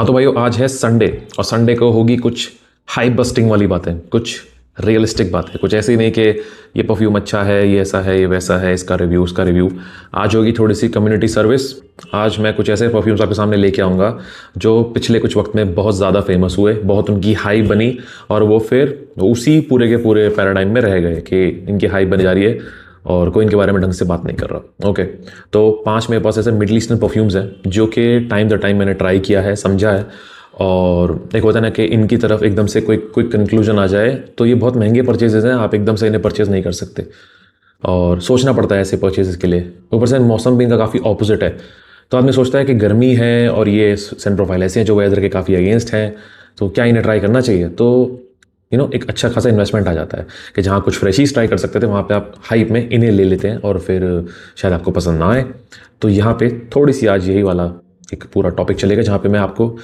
हाँ तो भाइयों, आज है संडे और संडे को होगी कुछ हाइप बस्टिंग वाली बातें, कुछ रियलिस्टिक बातें, कुछ ऐसी नहीं कि ये परफ्यूम अच्छा है, ये ऐसा है, ये वैसा है, इसका रिव्यू उसका रिव्यू। आज होगी थोड़ी सी कम्युनिटी सर्विस। आज मैं कुछ ऐसे परफ्यूम्स आपके सामने लेके आऊँगा जो पिछले कुछ वक्त में बहुत ज़्यादा फेमस हुए, बहुत उनकी हाइप बनी और वो फिर उसी पूरे के पूरे पैराडाइम में रह गए कि इनकी हाइप बनी जा रही है और कोई इनके बारे में ढंग से बात नहीं कर रहा। ओके, तो 5 मेरे पास ऐसे मिडल ईस्टर्न परफ्यूम्स हैं जो कि टाइम द टाइम मैंने ट्राई किया है, समझा है। और एक होता है ना कि इनकी तरफ एकदम से कोई क्विक कंक्लूजन आ जाए तो ये बहुत महंगे परचेजेज हैं, आप एकदम से इन्हें परचेज नहीं कर सकते और सोचना पड़ता है ऐसे परचेजेस के लिए। ऊपर से मौसम भी इनका काफ़ी ऑपोजिट है, तो आदमी सोचता है कि गर्मी है और ये सेंट प्रोफाइल ऐसे हैं जो वेदर के काफ़ी अगेंस्ट हैं, तो क्या इन्हें ट्राई करना चाहिए। तो एक अच्छा खासा इन्वेस्टमेंट आ जाता है कि जहाँ कुछ फ्रेशीज ट्राई कर सकते थे वहाँ पे आप हाइप में इन्हें ले लेते हैं और फिर शायद आपको पसंद ना आए। तो यहाँ पे थोड़ी सी आज यही वाला एक पूरा टॉपिक चलेगा जहाँ पे मैं आपको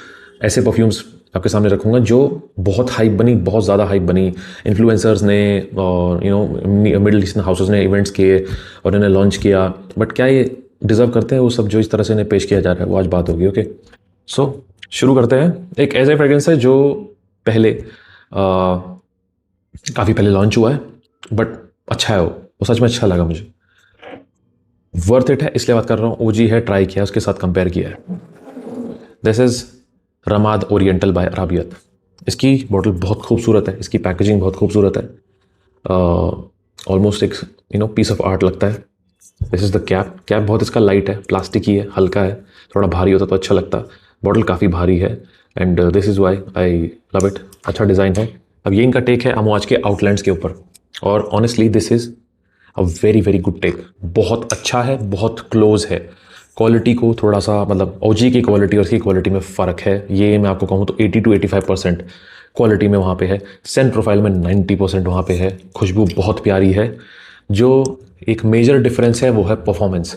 ऐसे परफ्यूम्स आपके सामने रखूँगा जो बहुत हाइप बनी, बहुत ज़्यादा हाइप बनी। इन्फ्लुएंसर्स ने और मिडिल ईस्टर्न हाउसेस ने इवेंट्स किए और इन्हें लॉन्च किया, बट क्या ये डिज़र्व करते हैं वो सब जो इस तरह से इन्हें पेश किया जा रहा है, वो आज बात होगी। ओके, सो शुरू करते हैं। एक ऐसा फ्रेग्रेंस है जो पहले काफ़ी पहले लॉन्च हुआ है, बट अच्छा है, वो सच में अच्छा लगा मुझे, वर्थ इट है, इसलिए बात कर रहा हूँ। ओजी है, ट्राई किया, उसके साथ कंपेयर किया है। This is Ramad oriental by Arabiyat. इसकी बॉटल बहुत खूबसूरत है, इसकी पैकेजिंग बहुत खूबसूरत है, ऑलमोस्ट एक पीस ऑफ आर्ट लगता है। दिस इज़ द कैप बहुत इसका लाइट है, प्लास्टिक ही है, हल्का है, थोड़ा भारी होता तो अच्छा लगता। बॉटल काफ़ी भारी है and this is why I love it. अच्छा डिज़ाइन है। अब ये इनका टेक है अमोज के आउटलैंड्स के ऊपर और honestly this is a very very good take. बहुत अच्छा है, बहुत क्लोज है। क्वालिटी को थोड़ा सा मतलब ओजी की क्वालिटी और इसकी क्वालिटी में फ़र्क है। ये मैं आपको कहूँ तो 80 to 85% क्वालिटी में वहाँ पे है, सेंट प्रोफाइल में 90% वहाँ पे है। खुशबू बहुत प्यारी है। जो एक मेजर डिफरेंस है वो है परफॉर्मेंस।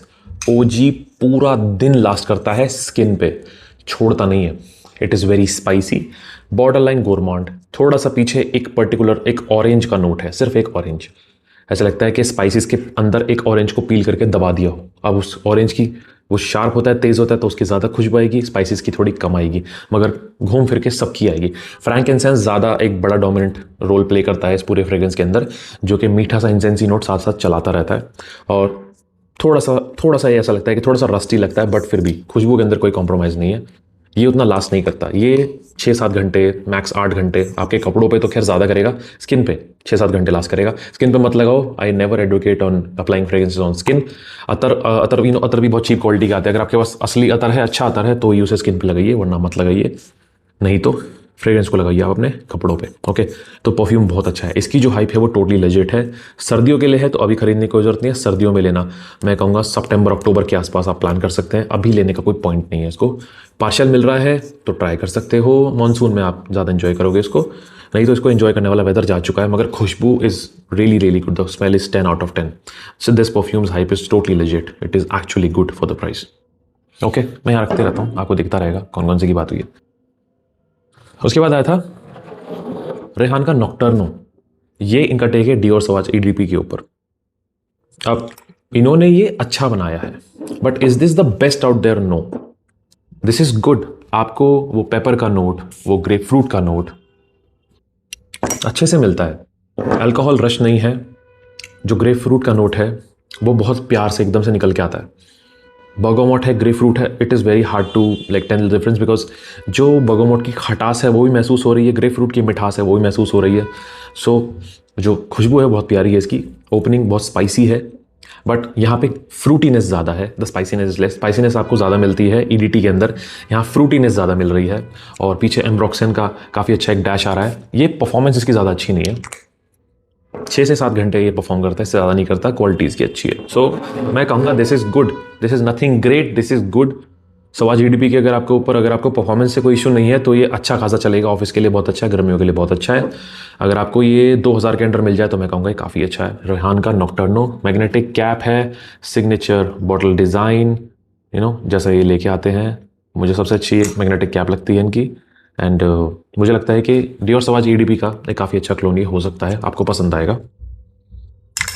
ओजी पूरा दिन लास्ट करता है, स्किन पे छोड़ता नहीं है। It is very spicy, border line gourmand. थोड़ा सा पीछे एक ऑरेंज का नोट है, सिर्फ एक ऑरेंज। ऐसा लगता है कि स्पाइसेस के अंदर एक ऑरेंज को पील करके दबा दिया हो। अब उस ऑरेंज की वो शार्प होता है, तेज़ होता है, तो उसकी ज़्यादा खुशबू आएगी, स्पाइसेस की थोड़ी कम आएगी, मगर घूम फिर के सबकी आएगी। फ्रैंकिनसेंस ज़्यादा एक बड़ा डोमिनेंट रोल प्ले करता है इस पूरे फ्रेग्रेंस के अंदर, जो कि मीठा सा इंसेंसी नोट साथ साथ चलाता रहता है और थोड़ा सा ऐसा लगता है कि थोड़ा सा रस्टी लगता है, बट फिर भी खुशबू के अंदर कोई कॉम्प्रोमाइज़ नहीं है। ये उतना लास्ट नहीं करता। ये 6-7 घंटे, मैक्स 8 घंटे, आपके कपड़ों पे तो खैर ज़्यादा करेगा, स्किन पे 6-7 घंटे लास्ट करेगा। स्किन पे मत लगाओ, I never advocate on applying fragrances on skin. अतर भी बहुत चीप क्वालिटी का आता है। अगर आपके पास असली अतर है, अच्छा अतर है, तो ही उसे स्किन पे लगाइए, वरना मत लगाइए। नहीं तो फ्रेग्रेंस को लगाइए आप अपने कपड़ों पे। ओके, तो परफ्यूम बहुत अच्छा है। इसकी जो हाइप है वो टोटली लेजिट है। सर्दियों के लिए है तो अभी खरीदने की कोई जरूरत नहीं है, सर्दियों में लेना मैं कहूँगा सितंबर अक्टूबर के आसपास आप प्लान कर सकते हैं। अभी लेने का कोई पॉइंट नहीं है। इसको पार्शियल मिल रहा है तो ट्राई कर सकते हो, मॉनसून में आप ज़्यादा इन्जॉय करोगे इसको, नहीं तो इसको इन्जॉय करने वाला वेदर जा चुका है। मगर खुशबू is really really good, the smell is 10 out of 10। So this perfumes hype is totally legit, it is actually good for the price. Okay, मैं यहाँ रखते रहता हूँ, आपको दिखता रहेगा कौन कौन सी की बात हुई है। उसके बाद आया था रेहान का नॉक्टर्नो। ये इनका टेक है डियोर सवाज ईडीपी के ऊपर। अब इन्होंने ये अच्छा बनाया है, but is this the best out there? No, this is good. आपको वो पेपर का नोट, वो ग्रेप फ्रूट का नोट अच्छे से मिलता है, अल्कोहल रश नहीं है। जो ग्रेप फ्रूट का नोट है वो बहुत प्यार से एकदम से निकल के आता है। बर्गामोट है, ग्रेप फ्रूट है, it is very hard to tell the difference, because जो बर्गामोट की खटास है वो भी महसूस हो रही है, ग्रेप फ्रूट की मिठास है वो भी महसूस हो रही है। सो जो खुशबू है बहुत प्यारी है इसकी। ओपनिंग बहुत स्पाइसी है, बट यहाँ पे फ्रूटीनेस ज़्यादा है, the spiciness is less. Spiciness आपको ज़्यादा मिलती है ईडीटी के अंदर, यहाँ फ्रूटीनेस ज़्यादा मिल रही है। और पीछे एम्ब्रोक्सन का काफ़ी अच्छा एक डैश आ रहा है। ये परफॉर्मेंस इसकी ज़्यादा अच्छी नहीं है, 6 से 7 घंटे ये परफॉर्म करता है, इससे ज़्यादा नहीं करता। क्वालिटी इसकी अच्छी है। सो मैं कहूँगा this is good, this is nothing great, this is good. Sauvage EDP के अगर आपको परफॉर्मेंस से कोई इशू नहीं है तो ये अच्छा खासा चलेगा। ऑफिस के लिए बहुत अच्छा है, गर्मियों के लिए बहुत अच्छा है। अगर आपको ये 2000 के अंडर मिल जाए तो मैं कहूँगा ये काफ़ी अच्छा है। रेहान का नॉक्टर्नो, मैग्नेटिक कैप है, सिग्नेचर बॉटल डिज़ाइन, जैसा ये लेके आते हैं। मुझे सबसे अच्छी मैग्नेटिक कैप लगती है इनकी। एंड मुझे लगता है कि डियोर सवाज ईडीपी का एक काफ़ी अच्छा क्लोन ये हो सकता है, आपको पसंद आएगा।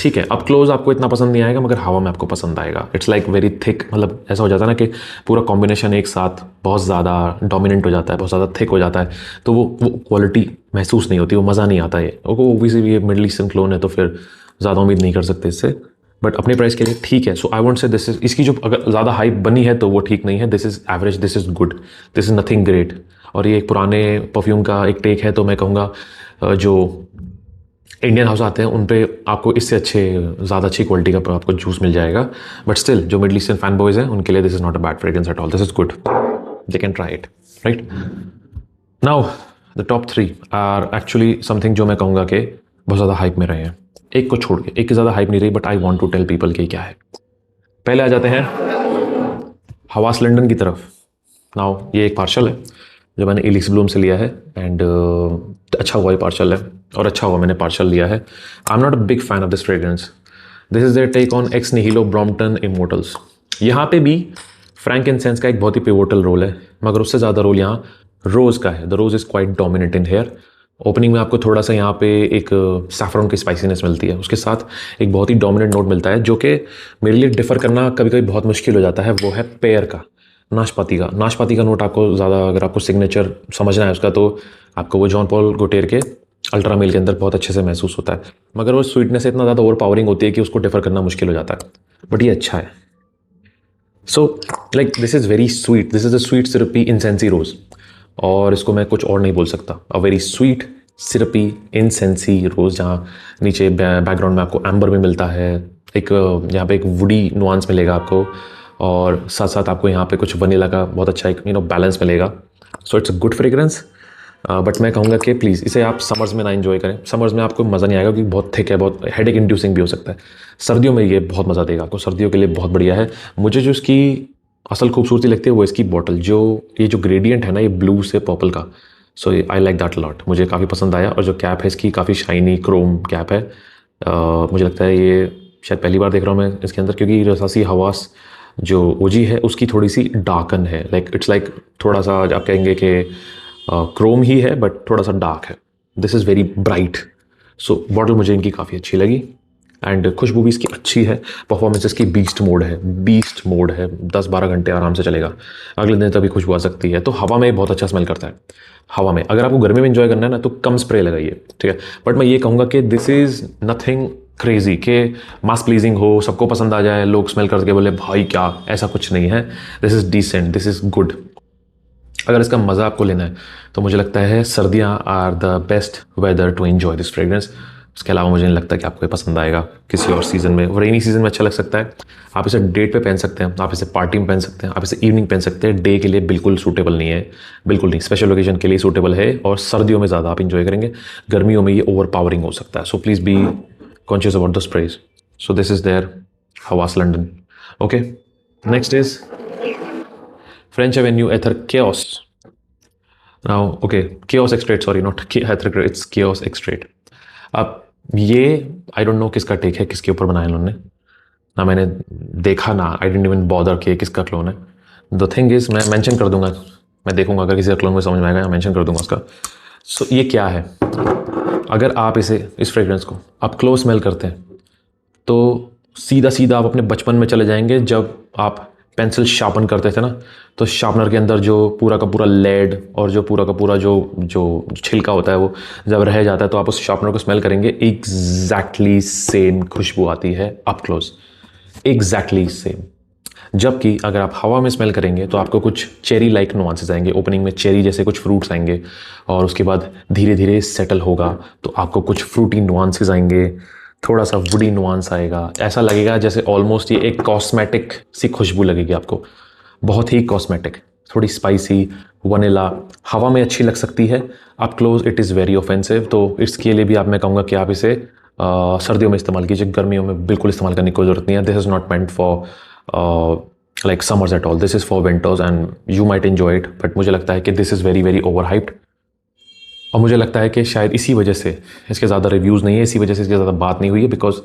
ठीक है, अप क्लोज आपको इतना पसंद नहीं आएगा, मगर हवा में आपको पसंद आएगा। इट्स लाइक वेरी थिक, मतलब ऐसा हो जाता है ना कि पूरा कॉम्बिनेशन एक साथ बहुत ज़्यादा डोमिनेंट हो जाता है, बहुत ज़्यादा थिक हो जाता है, तो वो क्वालिटी महसूस नहीं होती, वो मज़ा नहीं आता है। ओबियसली ये मिडल ईस्टर्न क्लोन है तो फिर ज़्यादा उम्मीद नहीं कर सकते इससे, बट अपने प्राइस के लिए ठीक है। So I won't say this is, इसकी जो अगर ज़्यादा हाइप बनी है तो वो ठीक नहीं है। This is average, this is good, this is nothing great. और ये एक पुराने परफ्यूम का एक टेक है, तो मैं कहूँगा जो इंडियन हाउस आते हैं उन पे आपको इससे ज़्यादा अच्छी क्वालिटी का आपको जूस मिल जाएगा। बट स्टिल जो मिडल ईस्टर्न फैन बॉयज़ हैं उनके लिए this is not a bad fragrance at all, this is good, they can try it, right. Now the top 3 are actually something जो मैं कहूँगा कि बहुत ज़्यादा हाइप में रहे हैं। एक को छोड़ के, एक की ज़्यादा हाइप नहीं रही, but I want to tell people कि क्या है। पहले आ जाते हैं हवास लंदन की तरफ। नाउ ये एक पार्शल है जो मैंने इलिक्स ब्लूम से लिया है, एंड अच्छा हुआ ये पार्शल है, और अच्छा हुआ मैंने पार्शल लिया है। I am not a big fan of this fragrance. This is their take on Ex Nihilo Brompton Immortals. यहाँ पे भी फ्रैंकिनसेंस का एक बहुत ही पिवोटल रोल है, मगर उससे ज़्यादा रोल यहाँ रोज़ का है। The rose is quite dominant in here. Opening में आपको थोड़ा सा यहाँ पे एक सैफरन की स्पाइसीनेस मिलती है, उसके साथ एक बहुत ही डोमिनेंट नोट मिलता है जो कि मेरे लिए डिफ़र करना कभी कभी बहुत मुश्किल हो जाता है। वो है पेयर का, नाशपाती का नोट आपको ज़्यादा, अगर आपको सिग्नेचर समझना है उसका, तो आपको वो जॉन पॉल गोटेर के अल्ट्रा मेल के अंदर बहुत अच्छे से महसूस होता है, मगर वो स्वीटनेस इतना ज़्यादा ओवर पावरिंग होती है कि उसको डिफ़र करना मुश्किल हो जाता है, बट ये अच्छा है। So like this is very sweet, this is a sweet syrupy incensey rose, और इसको मैं कुछ और नहीं बोल सकता। A very sweet syrupy incensey रोज़, जहाँ नीचे बैकग्राउंड में आपको एम्बर भी मिलता है, एक यहाँ पे एक वुडी नुआंस मिलेगा आपको, और साथ साथ आपको यहाँ पे कुछ वनीला का बहुत अच्छा एक बैलेंस मिलेगा। So it's a good fragrance, but मैं कहूँगा कि प्लीज़ इसे आप समर्स में ना एंजॉय करें। समर्स में आपको मज़ा नहीं आएगा क्योंकि बहुत थिक है, बहुत हेडेक इंड्यूसिंग भी हो सकता है। सर्दियों में ये बहुत मज़ा देगा आपको, सर्दियों के लिए बहुत बढ़िया है। मुझे जो इसकी असल खूबसूरती लगती है वो इसकी बॉटल, जो ये जो ग्रेडियंट है ना, ये ब्लू से पर्पल का, सो आई लाइक दैट लॉट, मुझे काफ़ी पसंद आया। और जो कैप है इसकी काफ़ी शाइनी क्रोम कैप है। मुझे लगता है ये शायद पहली बार देख रहा हूँ मैं इसके अंदर, क्योंकि रसासी हवास जो ओजी है उसकी थोड़ी सी डार्कन है, लाइक इट्स लाइक थोड़ा सा आप कहेंगे कि क्रोम ही है बट थोड़ा सा डार्क है। This is very bright. So bottle मुझे इनकी काफ़ी अच्छी लगी, एंड खुशबू भी इसकी अच्छी है। परफॉर्मेंस इसकी बीस्ट मोड है, 10-12 घंटे आराम से चलेगा, अगले दिन तभी खुशबू आ सकती है। तो हवा में बहुत अच्छा स्मेल करता है। हवा में अगर आपको गर्मी में एंजॉय करना है ना, तो कम स्प्रे लगाइए, ठीक है। बट मैं ये कहूँगा कि दिस इज़ नथिंग क्रेजी के मास प्लीजिंग हो, सबको पसंद आ जाए, लोग स्मेल करके बोले भाई क्या, ऐसा कुछ नहीं है। This is decent, this is good. अगर इसका मज़ा आपको लेना है तो मुझे लगता है सर्दियाँ are the best weather to enjoy this fragrance. उसके अलावा मुझे नहीं लगता कि आपको ये पसंद आएगा किसी और सीज़न में। रेनी सीज़न में अच्छा लग सकता है, आप इसे डेट पे पहन सकते हैं, आप इसे पार्टी में पहन सकते हैं, आप इसे इवनिंग पहन सकते हैं। डे के लिए बिल्कुल सूटेबल नहीं है, बिल्कुल नहीं। स्पेशल ओकेजन के लिए सूटेबल है, और सर्दियों में ज़्यादा आप इंजॉय करेंगे, गर्मियों में ये ओवर पावरिंग हो सकता है। So please be conscious about the sprays. So this is their Hawas London. Okay, next is French Avenue Ether Chaos. Now okay, Chaos Extrait, sorry not Ether, it's Chaos Extrait. अब ये I don't know किसका take है, किसके ऊपर बनाया इन्होंने, ना मैंने देखा, ना आई डिडंट इवन बॉदर कि किसका क्लोन है। द थिंग इज मैं मेंशन कर दूंगा, मैं देखूंगा अगर किसी का क्लोन में समझ में आएगा, मेंशन कर दूंगा उसका। सो ये क्या है, अगर आप इस फ्रेग्रेंस को आप क्लोज स्मेल करते हैं तो सीधा सीधा आप अपने बचपन में चले जाएंगे, जब आप पेंसिल शार्पन करते थे ना, तो शार्पनर के अंदर जो पूरा का पूरा लेड और जो पूरा का पूरा जो जो छिलका होता है वो जब रह जाता है, तो आप उस शार्पनर को स्मेल करेंगे, एग्जैक्टली सेम खुशबू आती है अप क्लोज, एग्जैक्टली सेम। जबकि अगर आप हवा में स्मेल करेंगे तो आपको कुछ चेरी लाइक नुआंसेस आएंगे, ओपनिंग में चेरी जैसे कुछ फ्रूट्स आएंगे, और उसके बाद धीरे धीरे सेटल होगा तो आपको कुछ फ्रूटी नुआंसेस आएंगे, थोड़ा सा वुडी नुआंस आएगा, ऐसा लगेगा जैसे ऑलमोस्ट ये एक कॉस्मेटिक सी खुशबू लगेगी आपको, बहुत ही कॉस्मेटिक, थोड़ी स्पाइसी, वनीला। हवा में अच्छी लग सकती है, up close it is very offensive. तो इसके लिए भी मैं कहूँगा कि आप इसे सर्दियों में इस्तेमाल कीजिए, गर्मियों में बिल्कुल इस्तेमाल करने की कोई ज़रूरत नहीं है। This is not meant for like summers eight all, this is for winters and you might enjoy it, but मुझे लगता है कि this is very very over hyped, और मुझे लगता है कि शायद इसी वजह से इसके ज़्यादा रिव्यूज़ नहीं है, इसी वजह से इसके ज़्यादा बात नहीं हुई है, because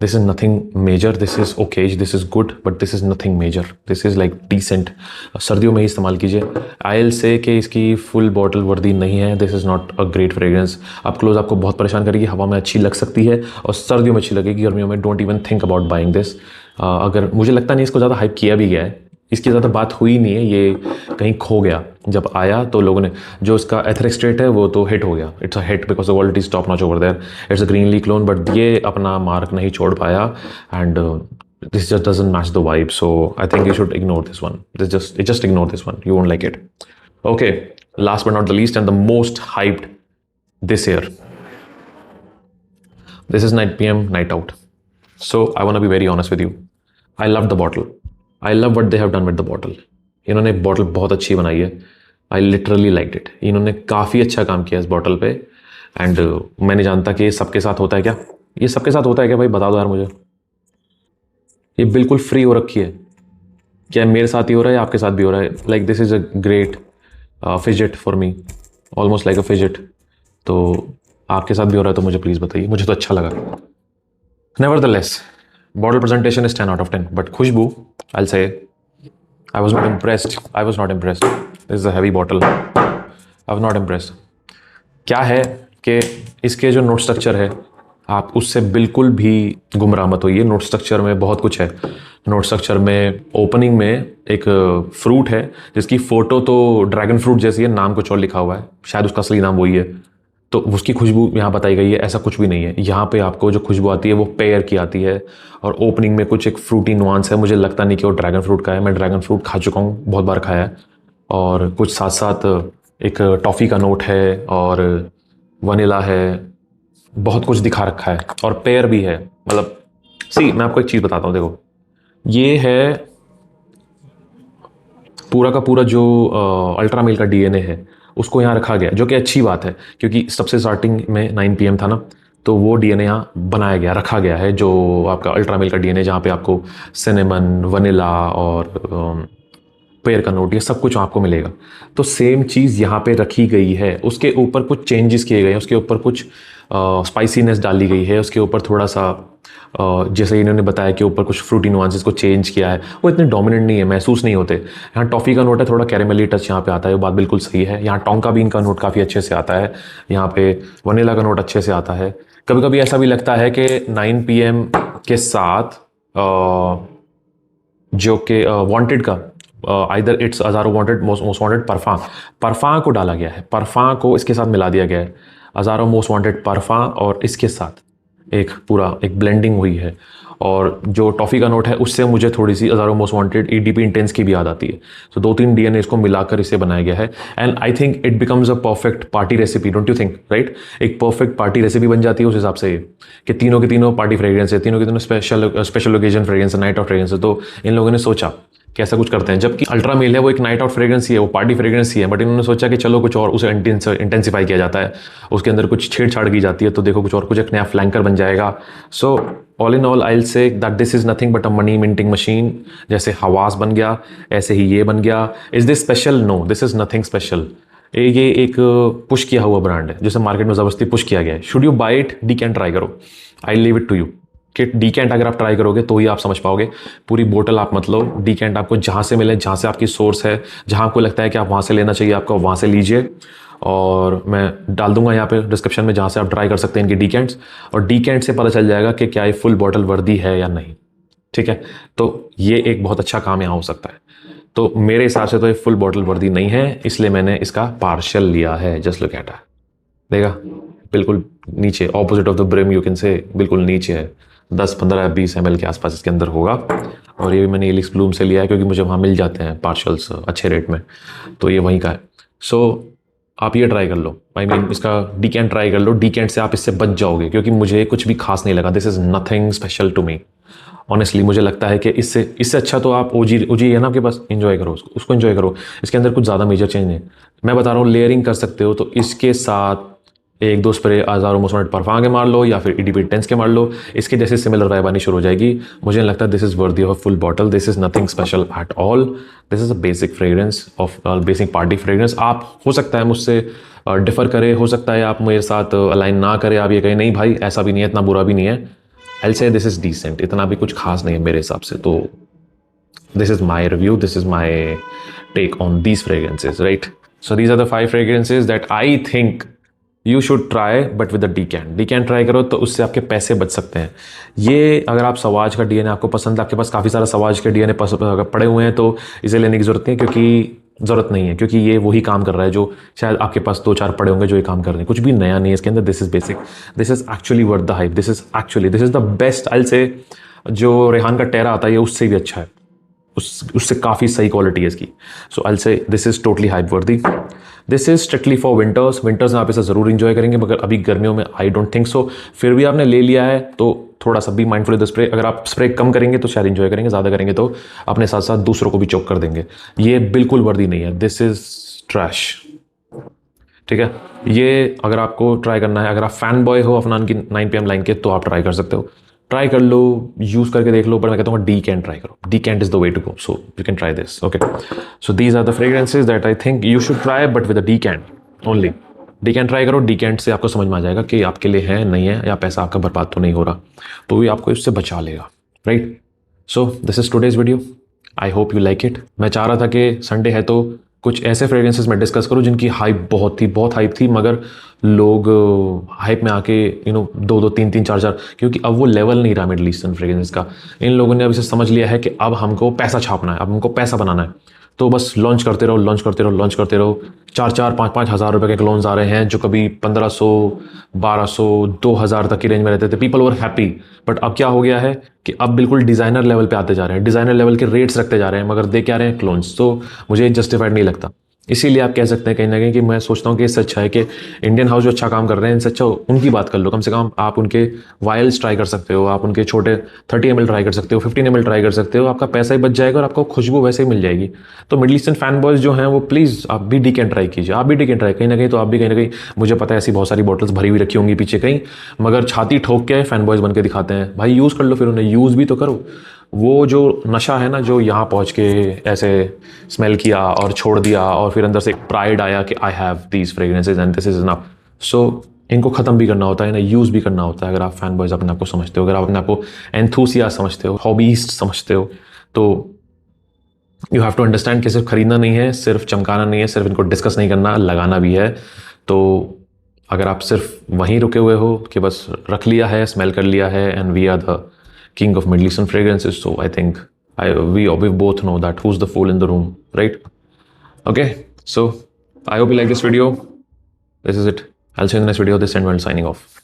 this is nothing major, this is okays, this is good, but this is nothing major, this is like decent. सर्दियों में ही इस्तेमाल कीजिए। आई विल से कि इसकी फुल बॉटल वर्दी नहीं है, this is not a great fragrance. Up close आपको बहुत परेशान करेगी, हवा में अच्छी लग सकती है और सर्दियों में अच्छी लगेगी, गर्मियों में don't even think about buying this. अगर मुझे लगता नहीं इसको ज़्यादा हाइप किया भी गया है, इसकी ज़्यादा बात हुई नहीं है, ये कहीं खो गया। जब आया तो लोगों ने, जो इसका एथरिक स्टेट है वो तो हिट हो गया, it's a hit because the quality is top notch over there, it's a Greenley clone, but ये अपना मार्क नहीं छोड़ पाया and this just doesn't match the vibe, so I think you should ignore this one. Just ignore this one, you won't like it. Okay, last but not the least and the most hyped this year, this is Night PM Night Out. So I want to be very honest with you, I love the bottle, I love what they have done with the bottle. इन्होंने bottle बहुत अच्छी बनाई है, I literally like it. इन्होंने काफ़ी अच्छा काम किया इस बॉटल पे एंड मैं नहीं जानता कि ये सबके साथ होता है क्या, ये सबके साथ होता है क्या भाई, बता दो यार मुझे। ये बिल्कुल फ्री हो रखी है, क्या मेरे साथ ही हो रहा है या आपके साथ भी हो रहा है? Like this is a great fidget for me, almost like a fidget. तो आपके साथ भी हो रहा है तो मुझे प्लीज़ बताइए, मुझे तो अच्छा लगा। Nevertheless bottle presentation is 10 out of 10, but खुशबू I will say I was not impressed. I was not impressed. This is a heavy bottle. I was not impressed. क्या है कि इसके जो नोट स्ट्रक्चर है, आप उससे बिल्कुल भी गुमराह मत होइए। नोट स्ट्रक्चर में बहुत कुछ है। नोट स्ट्रक्चर में ओपनिंग में एक फ्रूट है जिसकी फ़ोटो तो ड्रैगन फ्रूट जैसी है, नाम कुछ और लिखा हुआ है, शायद उसका असली नाम वही है, तो उसकी खुशबू यहाँ बताई गई है। ऐसा कुछ भी नहीं है यहाँ पे, आपको जो खुशबू आती है वो पेयर की आती है और ओपनिंग में कुछ एक फ्रूटी नुआंस है। मुझे लगता नहीं कि वो ड्रैगन फ्रूट का है, मैं ड्रैगन फ्रूट खा चुका हूँ, बहुत बार खाया है। और कुछ साथ साथ एक टॉफ़ी का नोट है और वनीला है, बहुत कुछ दिखा रखा है और पेयर भी है। मतलब मैं आपको एक चीज़ बताता हूँ, देखो ये है पूरा का पूरा जो अल्ट्रा मेल का डीएनए है उसको यहाँ रखा गया, जो कि अच्छी बात है क्योंकि सबसे स्टार्टिंग में 9 PM था ना, तो वो डीएनए यहाँ बनाया गया, रखा गया है, जो आपका अल्ट्रा मेल का डीएनए, जहाँ पे आपको सिनेमन, वनीला और पेयर का नोट, ये सब कुछ आपको मिलेगा। तो सेम चीज़ यहाँ पे रखी गई है, उसके ऊपर कुछ चेंजेस किए गए हैं, उसके ऊपर कुछ स्पाइसीनेस डाली गई है, उसके ऊपर थोड़ा सा जैसे इन्होंने बताया कि ऊपर कुछ फ्रूटी नुआंसेस को चेंज किया है, वो इतने डोमिनेंट नहीं है, महसूस नहीं होते। यहाँ टॉफ़ी का नोट है, थोड़ा कैरेमली टच यहाँ पे आता है, वो बात बिल्कुल सही है। यहाँ टोंका बीन का नोट काफ़ी अच्छे से आता है, यहाँ पे वनीला का नोट अच्छे से आता है। कभी कभी ऐसा भी लगता है कि 9 PM के साथ जो कि वांटेड का either it's Azzaro Wanted, most wanted, परफा को डाला गया है, परफा को इसके साथ मिला दिया गया है, अज़ारो मोस्ट वांटेड परफा और इसके साथ एक पूरा एक ब्लेंडिंग हुई है। और जो टॉफ़ी का नोट है उससे मुझे थोड़ी सी अज़ारो मोस्ट वांटेड EDP इंटेंस की भी याद आती है। तो 2-3 DNA इसको मिलाकर इसे बनाया गया है and I think it becomes a perfect party recipe, don't you think, right? एक परफेक्ट पार्टी रेसिपी बन जाती है उस हिसाब से कि तीनों के तीनों पार्टी फ्रेग्रेंस है, तीनों के तीनों स्पेशल ओकेजन फ्रेग्रेंस है, नाइट आउट फ्रेग्रेंस है। तो इन लोगों ने सोचा कि ऐसा कुछ करते हैं, जबकि अल्ट्रा मेल है वो एक नाइट आउट फ्रेग्रेंस ही है, वो पार्टी फ्रेग्रेंस ही है, बट इन्होंने सोचा कि चलो कुछ और उसे इंटेंसिफाई किया जाता है, उसके अंदर कुछ छेड़छाड़ की जाती है, तो देखो कुछ और, कुछ एक नया फ्लैंकर बन जाएगा। So all in all I will say that this is nothing but a money minting machine. जैसे हवास बन गया ऐसे ही ये बन गया। Is this special? No, this is nothing special. ये एक पुश किया हुआ ब्रांड है जिसे मार्केट में ज़बरदस्ती पुश किया गया है। Should you buy it? Decant try करो, I leave it to you कि डीकैंट अगर आप ट्राई करोगे तो ही आप समझ पाओगे। पूरी बोतल आप मत लो, डीकैंट आपको जहाँ से मिले, जहाँ से आपकी सोर्स है, जहाँ आपको लगता है कि आप वहाँ से लेना चाहिए, आपको वहाँ से लीजिए। और मैं डाल दूंगा यहाँ पे डिस्क्रिप्शन में जहाँ से आप ट्राई कर सकते हैं इनके डीकैंट्स, और डीकैंट से पता चल जाएगा कि क्या ये फुल बॉटल वर्दी है या नहीं, ठीक है? तो ये एक बहुत अच्छा काम यहाँ हो सकता है। तो मेरे हिसाब से तो ये फुल बॉटल वर्दी नहीं है, इसलिए मैंने इसका पार्शल लिया है। जस्ट लुक एट इट, देखा बिल्कुल नीचे, opposite of the brim you can say, बिल्कुल नीचे है, 10-15-20 ml के आसपास इसके अंदर होगा। और ये भी मैंने एलिक्स ब्लूम से लिया है क्योंकि मुझे वहाँ मिल जाते हैं पार्शल्स अच्छे रेट में, तो ये वहीं का है। सो आप ये ट्राई कर लो, आई मीन इसका डीकैंट ट्राई कर लो, डीकैंट से आप इससे बच जाओगे क्योंकि मुझे कुछ भी खास नहीं लगा। This is nothing special to me honestly. मुझे लगता है कि इससे अच्छा तो आप ओजी है ना आपके पास, एंजॉय करो उसको एंजॉय करो। इसके अंदर कुछ ज़्यादा मेजर चेंज नहीं, मैं बता रहा हूँ। लेयरिंग कर सकते हो तो इसके साथ 1-2 स्प्रे अज़ारो मोस्ट वांटेड परफा के मार लो या फिर EDP इंटेंस के मार लो, इसके जैसे सिमिलर वाइब आनी शुरू हो जाएगी। मुझे नहीं लगता this is worthy of a full bottle, this is nothing special eight all. This is a basic fragrance of basic party fragrance. आप हो सकता है मुझसे डिफ़र करे, हो सकता है आप मेरे साथ अलाइन ना करें, आप ये कहें नहीं भाई ऐसा भी नहीं है, इतना बुरा भी नहीं है, I'll say this is decent. इतना भी कुछ खास नहीं है मेरे हिसाब से. तो this is my review. This is my take on these fragrances, right? So these are the 5 fragrances that I think you should try, but with the decant. Decant try करो तो उससे आपके पैसे बच सकते हैं. ये अगर आप सवाज का डीएनए आपको पसंद है, आपके पास काफ़ी सारा सवाज के डीएनए पड़े हुए हैं, तो इसे लेने की ज़रूरत नहीं है, क्योंकि ये वही काम कर रहा है जो शायद आपके पास 2-4 पड़े होंगे जो ये काम कर रहे हैं. कुछ भी नया नहीं है इसके अंदर. This is basic. This is actually worth the hype. This is the best. I say जो रेहान का टेरा आता है ये उससे भी अच्छा है. उससे काफ़ी सही क्वालिटी है इसकी. सो आई से दिस इज़ टोटली हाइप वर्दी. This is strictly for winters में आप इसे ज़रूर इंजॉय करेंगे, मगर अभी गर्मियों में आई डोंट थिंक सो. फिर भी आपने ले लिया है तो थोड़ा सा भी माइंडफुल द स्प्रे. अगर आप स्प्रे कम करेंगे तो शायद इंजॉय करेंगे, ज़्यादा करेंगे तो अपने साथ साथ दूसरों को भी चोक कर देंगे. ये बिल्कुल वर्दी नहीं है. This is trash. ठीक है, ये अगर आपको ट्राई करना है, अगर आप फैन बॉय हो अफनान की 9 PM लाइन के, तो आप ट्राई कर सकते हो. ट्राई कर लो, यूज़ करके देख लो, पर मैं कहता हूँ डीकैंट ट्राई करो. Decant is the way to go. So you can try this. Okay, so these are the fragrances that I think you should try, but with a decant only. Decant try करो. Decant से आपको समझ में आ जाएगा कि आपके लिए है नहीं है, या पैसा आपका बर्बाद तो नहीं हो रहा, तो भी आपको इससे बचा लेगा. Right. So this is today's video. I hope you like it. मैं चाह रहा था कि संडे है तो कुछ ऐसे फ्रेग्रेंसेस मैं डिस्कस करूं जिनकी हाइप बहुत हाइप थी, मगर लोग हाइप में आके 2-2, 3-3, 4-4, क्योंकि अब वो लेवल नहीं रहा मिडल ईस्टर्न फ्रेग्रेंसेस का. इन लोगों ने अब इसे समझ लिया है कि अब हमको पैसा छापना है, अब हमको पैसा बनाना है, तो बस लॉन्च करते रहो. 4-4, 5-5 हज़ार रुपये के लोन्स आ रहे हैं, जो कभी 1500, 1200, 2000 तक की रेंज में रहते थे. People were happy. बट अब क्या हो गया है कि अब बिल्कुल डिज़ाइनर लेवल पे आते जा रहे हैं, डिज़ाइनर लेवल के रेट्स रखते जा रहे हैं, मगर दे क्या रहे हैं, क्लोन्स. तो मुझे जस्टिफाइड नहीं लगता. इसीलिए आप कह सकते हैं कहीं ना कहीं कि मैं सोचता हूँ कि इससे अच्छा है कि इंडियन हाउस जो अच्छा काम कर रहे हैं, इनसे अच्छा उनकी बात कर लो. कम से कम आप उनके वायल्स ट्राई कर सकते हो, आप उनके छोटे 30 ml ट्राई कर सकते हो, 15 ml ट्राई कर सकते हो. आपका पैसा ही बच जाएगा और आपको खुशबू वैसे ही मिल जाएगी. तो मिडल ईस्टर्न फैन बॉयज जो हैं वो प्लीज़ आप भी डीकैंट ट्राई कीजिए. आप भी डीकैंट ट्राई कहीं ना कहीं, तो आप भी कहीं ना कहीं, मुझे पता है ऐसी बहुत सारी बॉटल्स भरी हुई रखी होंगी पीछे कहीं, मगर छाती ठोक के फैन बॉयज बन के दिखाते हैं. भाई यूज़ कर लो, फिर उन्हें यूज़ भी तो करो. वो जो नशा है ना, जो यहाँ पहुँच के ऐसे स्मेल किया और छोड़ दिया, और फिर अंदर से एक प्राइड आया कि I have these fragrances and this is enough. So इनको ख़त्म भी करना होता है, इन्हें यूज़ भी करना होता है. अगर आप फैन बॉयज अपने आप को समझते हो, अगर आप अपने आप को एंथुसियास्ट समझते हो, हॉबीस्ट समझते हो, तो यू हैव टू अंडरस्टैंड कि सिर्फ खरीदना नहीं है, सिर्फ चमकाना नहीं है, सिर्फ इनको डिस्कस नहीं करना, लगाना भी है. तो अगर आप सिर्फ वहीं रुके हुए हो कि बस रख लिया है, स्मेल कर लिया है, and we are the king of Middle Eastern fragrances, so I think we both know that who's the fool in the room, right? Okay, so I hope you like this video. This is it. I'll see you in the next video. This end, well, signing off.